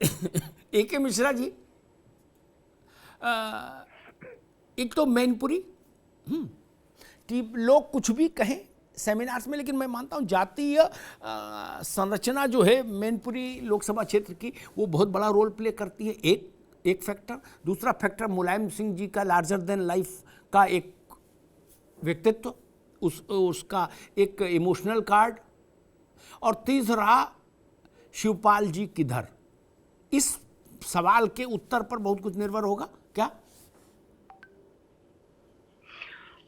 ए के मिश्रा जी, एक तो मैनपुरी, कि लोग कुछ भी कहें सेमिनार्स में, लेकिन मैं मानता हूं जातीय संरचना जो है मैनपुरी लोकसभा क्षेत्र की, वो बहुत बड़ा रोल प्ले करती है। एक फैक्टर। दूसरा फैक्टर मुलायम सिंह जी का लार्जर देन लाइफ का एक व्यक्तित्व, उसका एक इमोशनल कार्ड। और तीसरा शिवपाल जी किधर। इस सवाल के उत्तर पर बहुत कुछ निर्भर होगा क्या?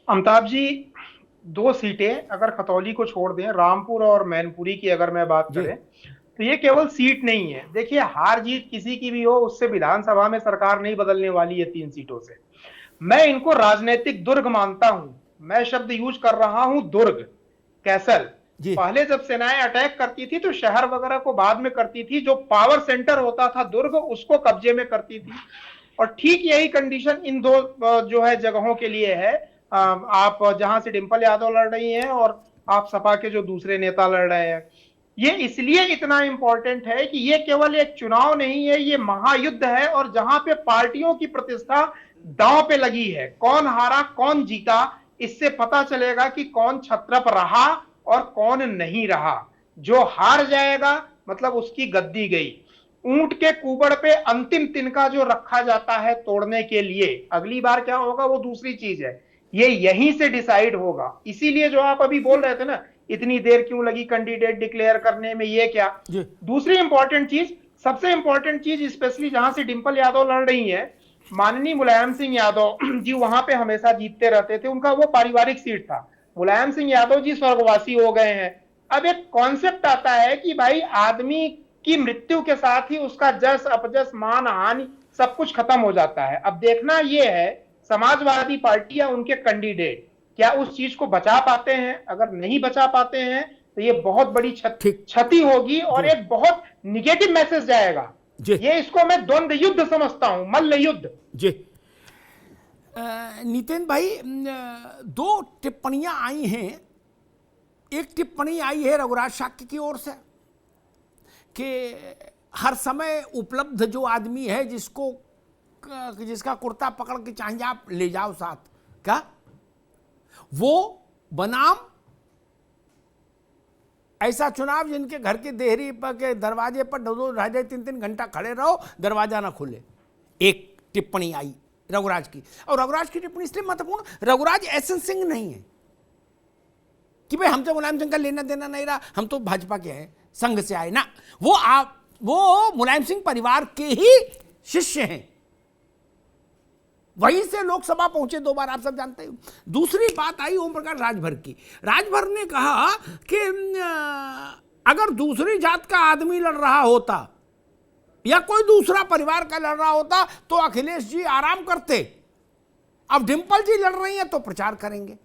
अमिताभ जी, दो सीटें अगर खतौली को छोड़ दें, रामपुर और मैनपुरी की अगर मैं बात जी करें, तो ये केवल सीट नहीं है। देखिए, हार जीत किसी की भी हो, उससे विधानसभा में सरकार नहीं बदलने वाली है 3 सीटों से। मैं इनको राजनीतिक दुर्ग मानता हूं। मैं शब्द यूज कर रहा हूं, दुर्ग, कैसल। जी पहले जब सेनाएं अटैक करती थी तो शहर वगैरह को बाद में करती थी, जो पावर सेंटर होता था दुर्ग, उसको कब्जे में करती थी। और ठीक यही कंडीशन इन दो जो है जगहों के लिए है। आप जहां से डिंपल यादव लड़ रही हैं और आप सपा के जो दूसरे नेता लड़ रहे हैं, ये इसलिए इतना इंपॉर्टेंट है कि ये केवल एक चुनाव नहीं है, ये महायुद्ध है। और जहां पे पार्टियों की प्रतिष्ठा दांव पे लगी है, कौन हारा कौन जीता, इससे पता चलेगा कि कौन छत्रप रहा और कौन नहीं रहा। जो हार जाएगा मतलब उसकी गद्दी गई। ऊंट के कुबड़ पे अंतिम तिनका जो रखा जाता है तोड़ने के लिए, अगली बार क्या होगा वो दूसरी चीज है। ये यहीं से डिसाइड होगा। इसीलिए जो आप अभी बोल रहे थे ना, इतनी देर क्यों लगी कैंडिडेट डिक्लेयर करने में, ये क्या। जी दूसरी इंपॉर्टेंट चीज, सबसे इंपॉर्टेंट चीज, स्पेशली जहां से डिंपल यादव लड़ रही है, माननीय मुलायम सिंह यादव जी वहां पे हमेशा जीतते रहते थे, उनका वो पारिवारिक सीट था। मुलायम सिंह यादव जी स्वर्गवासी हो गए हैं। अब एक कॉन्सेप्ट आता है कि भाई आदमी की मृत्यु के साथ ही उसका जस अपजस मान हानि सब कुछ खत्म हो जाता है। अब देखना यह है समाजवादी पार्टी या उनके कैंडिडेट क्या उस चीज को बचा पाते हैं। अगर नहीं बचा पाते हैं तो ये बहुत बड़ी ठीक। क्षति होगी और जी एक बहुत निगेटिव मैसेज जाएगा। जी ये इसको मैं द्वंद्व युद्ध समझता हूं, मल्ल युद्ध। जी। नितिन भाई, दो टिप्पणियां आई हैं। एक टिप्पणी आई है रघुराज शाक्य की ओर से कि हर समय उपलब्ध जो आदमी है जिसका कुर्ता पकड़ के चाहिए आप ले जाओ साथ, क्या वो बनाम ऐसा चुनाव जिनके घर के देहरी पर के दरवाजे पर 2-2 ढाई 3-3 घंटा खड़े रहो, दरवाजा ना खुले। एक टिप्पणी आई रघुराज की। और रघुराज की टिप्पणी इसलिए महत्वपूर्ण, रघुराज एस एन सिंह नहीं है कि भाई हमसे मुलायम सिंह का लेना देना नहीं रहा, हम तो भाजपा के हैं, संघ से आए ना। वो मुलायम सिंह परिवार के ही शिष्य हैं, वहीं से लोकसभा पहुंचे 2 बार, आप सब जानते हो। दूसरी बात आई ओम प्रकाश राजभर की। राजभर ने कहा कि अगर दूसरी जात का आदमी लड़ रहा होता या कोई दूसरा परिवार का लड़ रहा होता तो अखिलेश जी आराम करते। अब डिंपल जी लड़ रही हैं तो प्रचार करेंगे।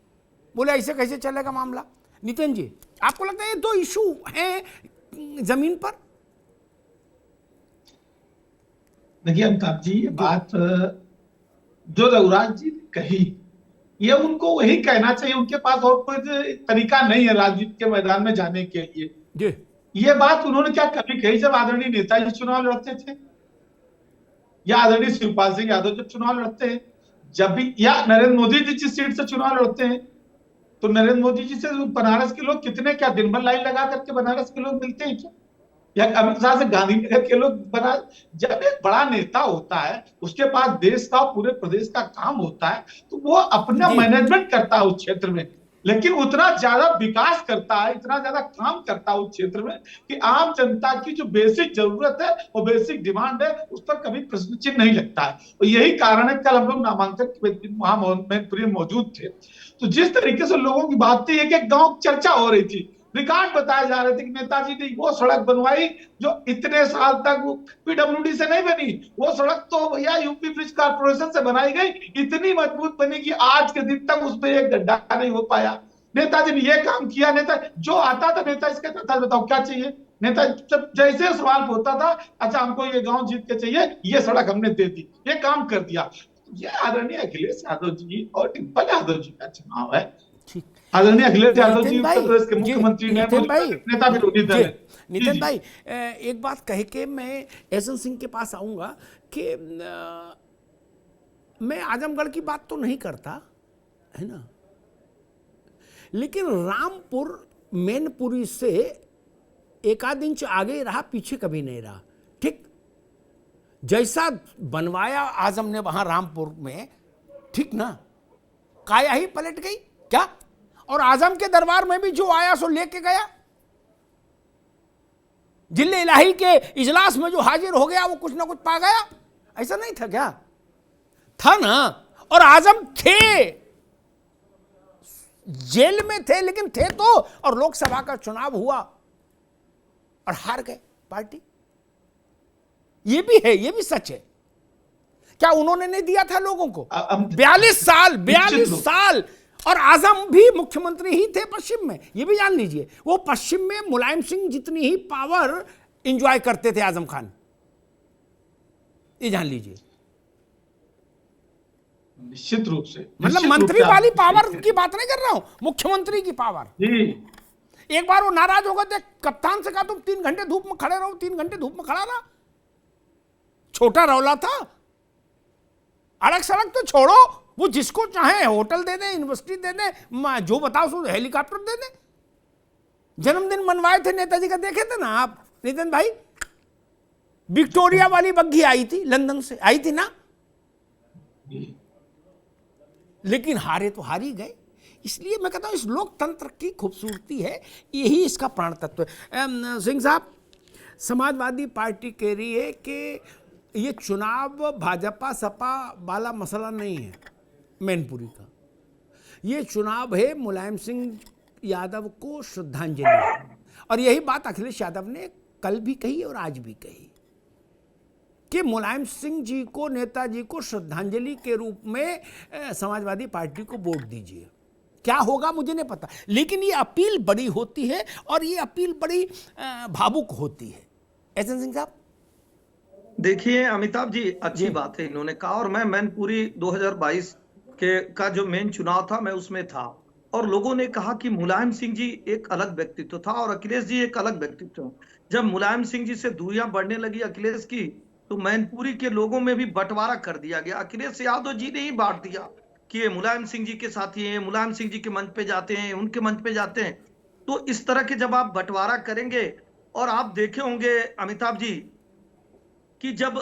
बोले ऐसे कैसे चलेगा मामला? नितिन जी, आपको लगता है ये 2 इशू हैं जमीन पर? देखिए अमिताभ जी, ये बात जो रघुराज जी ने कही, ये उनको वही कहना चाहिए। उनके पास और कोई तरीका नहीं है राजनीति के मैदान में जाने के लिए। जी ये बात उन्होंने क्या कभी कही जब आदरणीय नेताजी चुनाव लड़ते थे, या आदरणीय शिवपाल सिंह यादव जब चुनाव लड़ते हैं, जब भी, या नरेंद्र मोदी जी जिस सीट से चुनाव लड़ते हैं, तो नरेंद्र मोदी जी से बनारस के लोग कितने, क्या दिन भर लाइन लगा करके बनारस के लोग मिलते हैं क्या? या अमित शाह से गांधीनगर के लोग बना। जब एक बड़ा नेता होता है, उसके पास देश का पूरे प्रदेश का काम होता है, तो वो अपना जी मैनेजमेंट करता है उस क्षेत्र में, लेकिन उतना ज्यादा विकास करता है, इतना ज्यादा काम करता है उस क्षेत्र में कि आम जनता की जो बेसिक जरूरत है, वो बेसिक डिमांड है, उस पर कभी प्रश्न चिन्ह नहीं लगता है। और यही कारण है, कल हम लोग नामांकन के दिन वहां मैनपुरी मौजूद थे, तो जिस तरीके से लोगों की बात थी, एक गांव चर्चा हो रही थी, रिकॉर्ड बताए जा रहे थे कि नेताजी ने वो सड़क बनवाई जो इतने साल तक पीडब्ल्यूडी से नहीं बनी। वो सड़क तो भैया यूपी ब्रिज कॉर्पोरेशन से बनाई गई, इतनी मजबूत बनी कि आज के दिन तक उस पर एक गड्ढा नहीं हो पाया। नेताजी ने ये काम किया। नेता जो आता था, नेता इसके था, बताओ क्या चाहिए। नेता जब जैसे सवाल होता था, अच्छा हमको ये गांव जीत के चाहिए, ये सड़क हमने दे दी, ये काम कर दिया। ये आदरणीय अखिलेश यादव जी और डिंपल यादव जी का चुनाव है। ठीक। आदरणीय अखिलेश यादव जी नितिन भाई, उत्तर प्रदेश के जी, मुख्यमंत्री ने नितिन भाई, नेता विरोधी दल जी, है। नितिन जी, भाई, एक बात कह के मैं यशवंत सिंह के पास आऊंगा कि मैं आजमगढ़ की बात तो नहीं करता है ना, लेकिन रामपुर मैनपुरी से एक आध इंच आगे रहा, पीछे कभी नहीं रहा। ठीक जैसा बनवाया आजम ने वहां रामपुर में, ठीक ना, काया ही पलट गई क्या? और आजम के दरबार में भी जो आया सो लेके गया। जिले इलाही के इजलास में जो हाजिर हो गया वो कुछ ना कुछ पा गया। ऐसा नहीं था क्या? था ना। और आजम थे, जेल में थे, लेकिन थे तो। और लोकसभा का चुनाव हुआ और हार गए पार्टी। ये भी है, ये भी सच है। क्या उन्होंने नहीं दिया था लोगों को? 42 साल। और आजम भी मुख्यमंत्री ही थे पश्चिम में, ये भी जान लीजिए। वो पश्चिम में मुलायम सिंह जितनी ही पावर एंजॉय करते थे आजम खान, ये जान लीजिए। निश्चित रूप से, मतलब मंत्री वाली पावर की बात नहीं कर रहा हूं, मुख्यमंत्री की पावर। जी, एक बार वो नाराज हो गए थे, कप्तान से कहा तुम 3 घंटे धूप में खड़े रहो, 3 घंटे धूप में खड़ा रहा। छोटा रौला था, अड़क सड़क तो छोड़ो, वो जिसको चाहे होटल दे दे, यूनिवर्सिटी दे दे, जो बताओ सो हेलीकॉप्टर दे दे। जन्मदिन मनवाए थे नेताजी का, देखे थे ना आप नितिन भाई? विक्टोरिया वाली बग्घी आई थी, लंदन से आई थी ना, लेकिन हारे तो हार ही गए। इसलिए मैं कहता हूं इस लोकतंत्र की खूबसूरती है, यही इसका प्राण तत्व है। सिंह साहब, समाजवादी पार्टी कह रही है कि ये चुनाव भाजपा सपा वाला मसला नहीं है मैनपुरी का, ये चुनाव है मुलायम सिंह यादव को श्रद्धांजलि। और यही बात अखिलेश यादव ने कल भी कही और आज भी कही कि मुलायम सिंह जी को, नेताजी को श्रद्धांजलि के रूप में समाजवादी पार्टी को वोट दीजिए। क्या होगा मुझे नहीं पता, लेकिन ये अपील बड़ी होती है और ये अपील बड़ी भावुक होती है। एसएन सिंह साहब, देखिए अमिताभ जी, अच्छी बात है इन्होंने कहा। और मैं मैनपुरी 2022 का जो मेन चुनाव था, मैं उसमें था। और लोगों ने कहा कि मुलायम सिंह जी एक अलग व्यक्तित्व था और अखिलेश जी एक अलग व्यक्तित्व। जब मुलायम सिंह जी से दूरियां बढ़ने लगी अखिलेश की, तो मैनपुरी के लोगों में भी बंटवारा कर दिया गया। अखिलेश यादव जी ने ही बांट दिया कि ये मुलायम सिंह जी के साथी हैं, मुलायम सिंह जी के मंच पे जाते हैं, उनके मंच पे जाते हैं। तो इस तरह के जब आप बंटवारा करेंगे, और आप देखे होंगे अमिताभ जी कि जब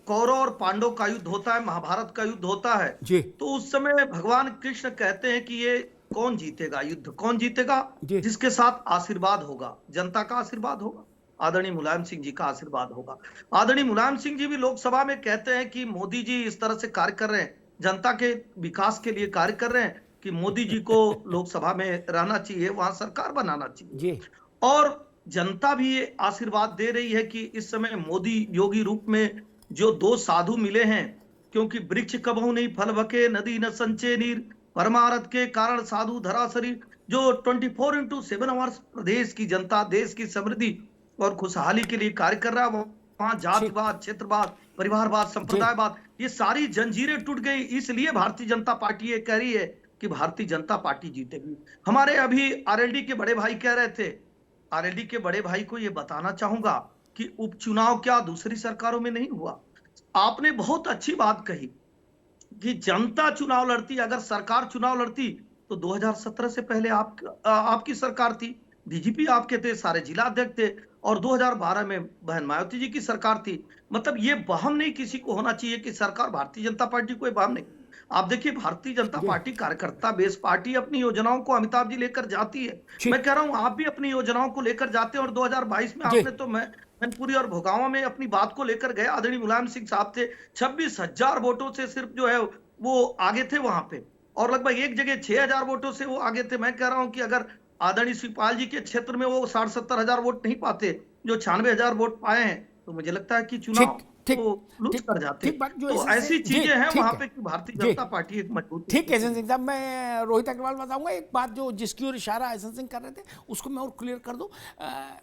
कौरव और पांडव का युद्ध होता है, महाभारत का युद्ध होता है जी, तो उस समय भगवान कृष्ण कहते हैं कि ये कौन जीतेगा युद्ध, कौन जीतेगा? जिसके साथ आशीर्वाद होगा, जनता का आशीर्वाद होगा, आदरणीय मुलायम सिंह जी का आशीर्वाद होगा। आदरणीय मुलायम सिंह जी भी लोकसभा में कहते हैं कि मोदी जी इस तरह से कार्य कर रहे हैं, जनता के विकास के लिए कार्य कर रहे हैं, कि मोदी जी को लोकसभा में रहना चाहिए, वहां सरकार बनाना चाहिए। और जनता भी ये आशीर्वाद दे रही है कि इस समय मोदी योगी रूप में जो 2 साधु मिले हैं, क्योंकि वृक्ष कबहू नहीं फल बके, नदी न संचे नीर, परमारथ के कारण साधु धरा शरीर। जो 24/7 आवर्स प्रदेश की जनता, देश की समृद्धि और खुशहाली के लिए कार्य कर रहा है, वहां जातिवाद, क्षेत्रवाद, परिवारवाद, संप्रदायवाद, ये सारी जंजीरें टूट गई। इसलिए भारतीय जनता पार्टी ये कह रही है कि भारतीय जनता पार्टी जीतेगी। हमारे अभी आरएलडी के बड़े भाई कह रहे थे, आरएलडी के बड़े भाई को ये बताना चाहूंगा कि उपचुनाव क्या दूसरी सरकारों में नहीं हुआ? आपने बहुत अच्छी बात कही कि जनता चुनाव लड़ती, अगर सरकार चुनाव लड़ती तो 2017 से पहले आपकी सरकार थी, डीजीपी आपके थे, सारे जिला अध्यक्ष थे, और 2012 में बहन मायावती जी की सरकार थी। मतलब ये वहम नहीं किसी को होना चाहिए कि सरकार, भारतीय जनता पार्टी को वहम नहीं। आप देखिए, भारतीय जनता पार्टी कार्यकर्ता बेस पार्टी अपनी योजनाओं को अमिताभ जी लेकर जाती है। मैं कह रहा हूं आप भी अपनी योजनाओं को लेकर जाते हैं, और 2022 में आपने तो मैनपुरी और भोगावा में अपनी बात को लेकर गए। आदरणीय मुलायम सिंह साहब थे, 26,000 वोटों से सिर्फ जो है वो आगे थे वहां पे, और लगभग एक जगह 6,000 वोटों से वो आगे थे। मैं कह रहा हूं कि अगर आदरणीय शिवपाल जी के क्षेत्र में वो 60-70,000 वोट नहीं पाते, जो 96,000 वोट पाए हैं, तो मुझे लगता है कि चुनाव लूज कर जाते। तो ऐसी चीजें हैं वहां पे कि भारतीय जनता पार्टी एक मजबूत। ठीक है एसएन सिंह साहब, मैं रोहित अग्रवाल बताऊंगा एक बात जो जिसकी ओर इशारा एसएन सिंह कर रहे थे, उसको मैं और क्लियर कर दूं।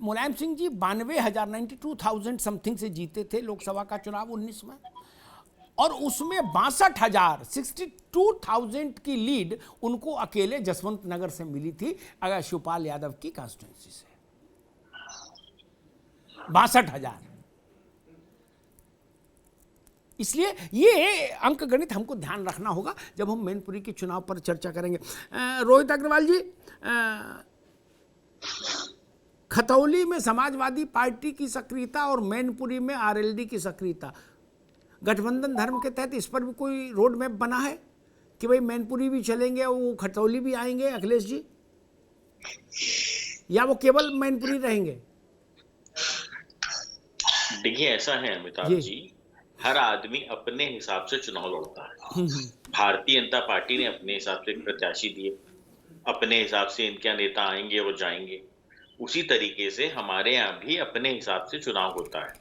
मुलायम सिंह जी 92,000 92,000 समथिंग से जीते थे लोकसभा का चुनाव 19 में। और उसमें 62,000 की लीड उनको अकेले जसवंत नगर से मिली थी, अगर शिवपाल यादव की कॉन्स्टिट्यूंसी से 62,000। इसलिए ये अंक गणित हमको ध्यान रखना होगा जब हम मैनपुरी के चुनाव पर चर्चा करेंगे। रोहित अग्रवाल जी, खतौली में समाजवादी पार्टी की सक्रियता और मैनपुरी में आरएलडी की सक्रियता, गठबंधन धर्म के तहत इस पर भी कोई रोड मैप बना है कि भाई मैनपुरी भी चलेंगे और वो खतौली भी आएंगे अखिलेश जी, या वो केवल मैनपुरी रहेंगे? देखिए, ऐसा है अमिताभ जी, हर आदमी अपने हिसाब से चुनाव लड़ता है। भारतीय जनता पार्टी ने अपने हिसाब से प्रत्याशी दिए, अपने हिसाब से इनके नेता आएंगे वो जाएंगे। उसी तरीके से हमारे यहाँ भी अपने हिसाब से चुनाव होता है।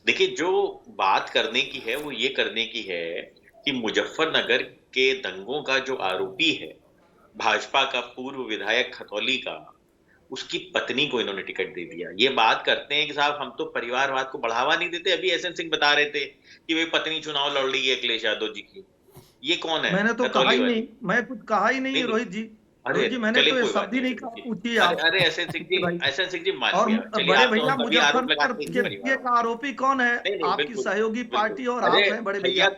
देखिए, जो बात करने की है वो ये करने की है कि मुजफ्फरनगर के दंगों का जो आरोपी है, भाजपा का पूर्व विधायक खतौली का, उसकी पत्नी को इन्होंने टिकट दे दिया। ये बात करते हैं कि साहब हम तो परिवारवाद को बढ़ावा नहीं देते। अभी एसएन सिंह बता रहे थे कि भाई पत्नी चुनाव लड़ रही है अखिलेश यादव जी की। ये कौन है? मैंने तो कहा ही नहीं, मैं कुछ कहा ही नहीं रोहित जी। रोहित जी, मैंने तो ये शब्द ही नहीं कहा, पूछिए आप। अरे एसएन सिंह जी मान और लिया। बड़े भैया, मुजफ्फरनगर के का आरोपी कौन है? आपकी सहयोगी पार्टी और आप हैं बड़े भैया।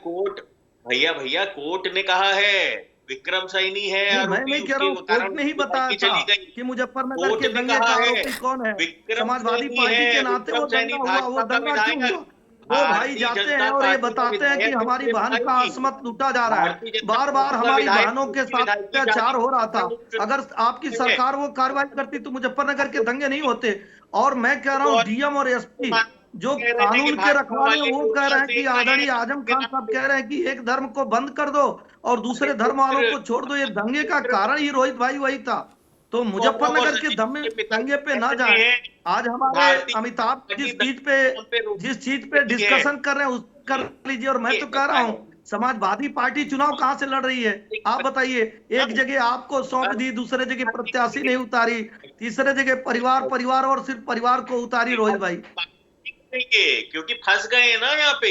भैया कोर्ट ने कहा है विक्रम सैनी है। मैं नहीं कह रहा हूँ, कोर्ट ने ही बताया था कि मुजफ्फरनगर के दंगे का आरोपी कौन है। समाजवादी पार्टी के नाते वो दंगा हुआ, वो दंगा क्यों हुआ? वो भाई जाते हैं और ये बताते हैं कि हमारी बहन का असमत लूटा जा रहा है, बार बार हमारी बहनों के साथ अत्याचार हो रहा था। अगर आपकी सरकार वो कार्रवाई करती तो मुजफ्फरनगर के दंगे नहीं होते। और मैं कह रहा हूँ, डीएम और एसपी जो कानून के रखवाले, वो कह रहे हैं कि आदरणीय आजम खान साहब कह रहे हैं कि एक धर्म को बंद कर दो और दूसरे धर्म वालों को छोड़ दो। ये दंगे का कारण ही रोहित भाई वही था। तो मुजफ्फरनगर के दंगे पे ना जाए। आज हमारे अमिताभ जिस चीज पे डिस्कशन कर रहे हैं उस कर लीजिए। और मैं तो कह रहा हूँ, समाजवादी पार्टी चुनाव कहां से लड़ रही है? आप बताइए। एक जगह आपको सौंप दी, दूसरे जगह प्रत्याशी नहीं उतारी, तीसरे जगह परिवार और सिर्फ परिवार को उतारी रोहित भाई। क्योंकि फंस गए ना यहाँ पे।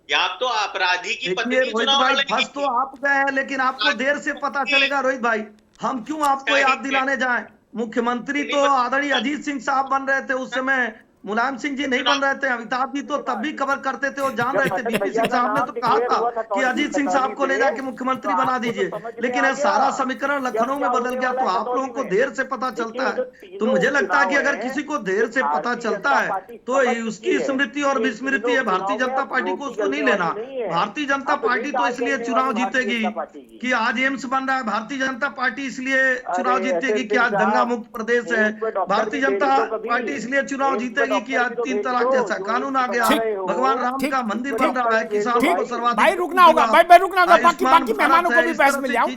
यहाँ तो अपराधी की पत्नी रोहित भाई, फंस तो आप गए हैं, लेकिन आपको देर से पता चलेगा रोहित भाई। हम क्यों आपको याद दिलाने जाएं? मुख्यमंत्री तो आदरणीय अजीत सिंह साहब बन रहे थे उस समय, मुलायम सिंह जी नहीं बन रहे थे। अमिताभ जी तो तब भी कवर करते थे और जान रहे थे। बीपी सिंह साहब ने तो कहा था कि अजीत सिंह साहब को ले जाके मुख्यमंत्री बना दीजिए, लेकिन यह सारा समीकरण लखनऊ में बदल गया। तो आप लोगों को देर से पता चलता है। तो मुझे लगता है कि अगर किसी को देर से पता चलता है तो उसकी स्मृति और विस्मृति है। भारतीय जनता पार्टी को उसको नहीं लेना। भारतीय जनता पार्टी तो इसलिए चुनाव जीतेगी कि आज एम्स बन रहा है। भारतीय जनता पार्टी इसलिए चुनाव जीतेगी कि आज दंगा मुक्त प्रदेश है। भारतीय जनता पार्टी इसलिए चुनाव जीतेगी कि आज 3 तलाक जैसा कानून आ गया, भगवान राम का मंदिर बन रहा है, किसानों को सर्वाधिक भाई रुकना होगा, भाई रुकना होगा, बाकी मेहमानों को भी बहस में ले आओ।